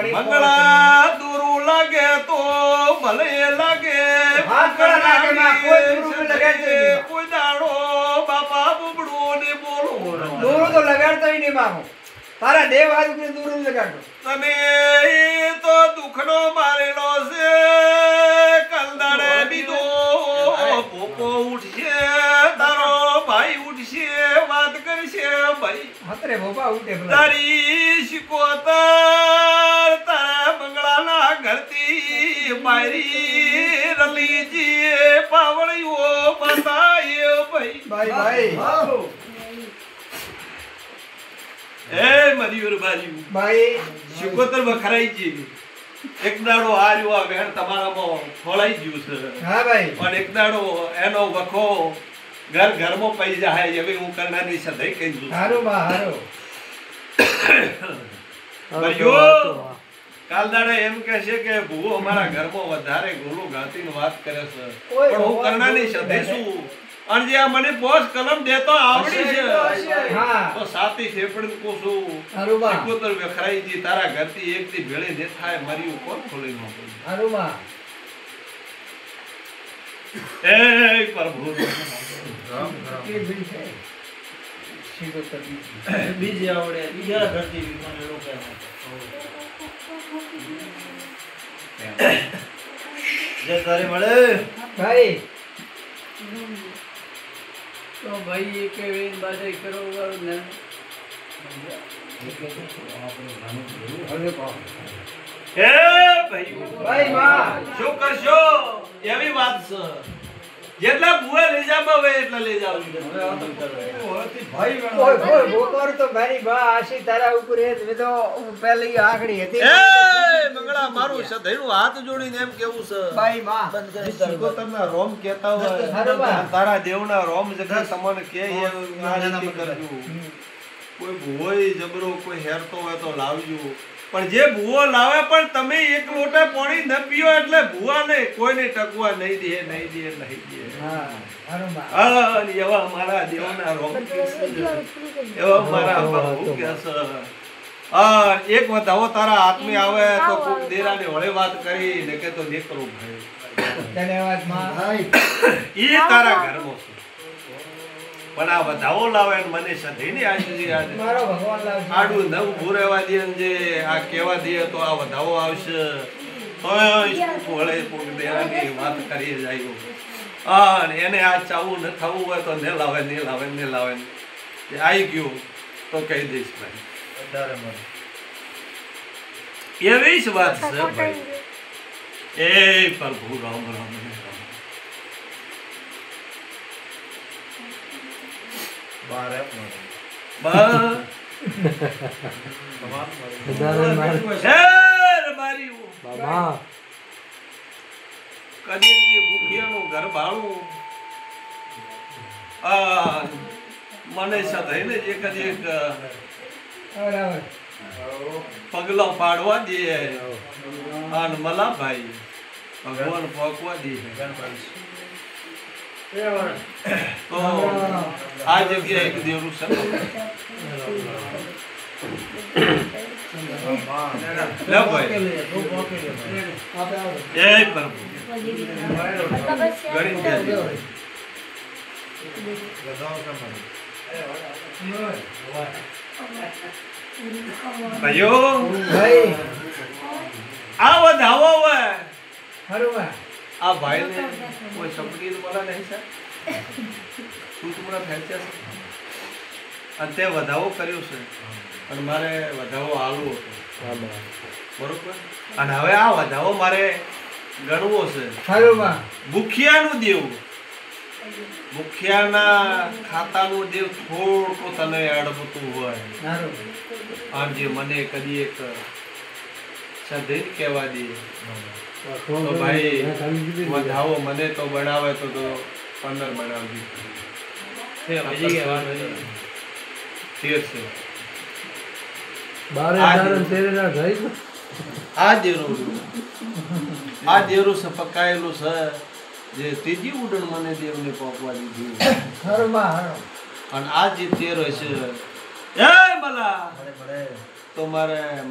વળી મંગળા દૂરું લાગે તો ભલે લાગે લાગે માં કોઈ દૂરું લગાડતો નહીં કોઈ દાડો બાપા બુબડું ને બોલો દૂરું તો લગાડતો નહીં મામો તારા દેવ હારું કે દૂરું લગાડતો તને તો દુખનો મારેલો છે કલદાડે બીજો પોપો ઉઠશે તારો ભાઈ ઉઠશે વાત કરશે ભાઈ હતરે ભોપા ઉઠે ભલા તારી શિકોતર તારા બંગલાના ઘરથી મારી રલીજી પાવળીઓ બતાય ભાઈ ભાઈ ભાઈ એ મરિયુર બારી ભાઈ શિકોતર વખરાઈ છે એક દાડો આર્યો આ વેણ તમારામાં ખોળાઈ ગયું છે હા ભાઈ પણ એક દાડો એનો વખો ઘરમાં પડી જાય હવે હું કરનારની સદાય કહી દઉં હારું બા હારું કાલ દાડે એમ કહે છે કે ભૂવો અમારા ઘરમાં વધારે ગોલું ગાતીની વાત કરે છે ઓય પણ હું કરનારની સદાય શું અને જે આ મને પોસ કલમ દેતો આવડી છે હા તો સાતી ફેફડી કોશું હારું બા શિકોતર વખરાઈ જી તારા ઘરથી એકથી ભેળે દે થાય મર્યું કોણ ખોલી નો હારું બા એ પ્રભુ કે ભઈ છે શિકોતર બીજી આવડે બીજા ઘરથી મને લોકો જે તારે મળે ભાઈ તો ભાઈ કે વેન બાજે કરો ને હે ભાઈ ભાઈ માં શું કરશો એવી વાત છે જેટલા બુએ લઈ જાવ હવે એટલા લઈ જાવ ભાઈ ઓય બોકર તો મારી બા આશી તારા ઉપર એ મે તો પહેલી આખડી હતી એ મંગળા મારું સધૈણું હાથ જોડીને એમ કેવું છે ભાઈ માં શિકોતરના રોમ કહેતા હોય બરાબર. તારા દેવના રોમ જગ્યા તમને કે એ આ રીતે કરજો કોઈ ભૂવોય જબરો કોઈ હેરતો હોય તો લાવજો પણ જે ભૂવો લાવે પણ તમે એક લોટા પાણી ન પીઓ એટલે ભૂવાને કોઈને ટકવા નહીં દે હા હારું બા અને એવા મારા દેવના રોમ કે છે. એવા મારા બાપુ કે છે. એક વધાવો તારા હાથમાં આવે તો કોક દેરાને વળે વાત કરી ને કે તો દીકરો ભાઈ ધન્યવાદ માં ઈ તારા ઘરમાં છે પણ આ વધાવો લાવે ને મને સધીની આજે મારો ભગવાન લાવજો આડું ન ઊભું રહેવા દે ને જે આ કહેવા દે તો આ વધાવો આવશે વળે કોક દેરાની વાત કરી જાય અને એને આ ચાવું ન થવું હોય તો ને લાવે આવી ગયું તો કહી દઈશ ભાઈ વધારે મળે એવી જ વાત છે ભાઈ એ પ્રભુ રામ રામ બાર એપ મળે બસ તમામ મળે હે રબારી બાબા કદીરજી ભૂખિયાનું ઘર ભાળું મને સધાઈને જે કદી એક બરાબર પગલો પાડવા દે અને મલાભાઈ ભગવાન પોકવા દે તો આ જગ્યાએ એક દેવરું છે લે ભાઈ જય પ્રભુ ગણી ગયા ભાઈઓ ભાઈ આ વધાવો હોય હારું બા આ ભાઈને કોઈ સપની મળા નહીં સર તું તમારા ફેંચ્યા છે અને તે વધાવો કર્યો છે અને મારે વધાવો આલવો હતો બરોબર અને હવે આ વધાવો મારે ગણવો છે હારું બા મુખિયાનું દેવું મુખિયાના ખાતાનું દેવ થોડું તને અડબતું હોય હારું અને જે મને કદી એક સધીન કહેવા દે તો ભાઈ વધાવો મને તો બનાવે તો 15 બનાવજો તેર છે આ દેરું છે પકાયેલું છે જે ત્રીજી ઉડણ મને દેવને પોકવા દીધી હારું બા હારું અને આ જે તેર છે એ બલા તો મારે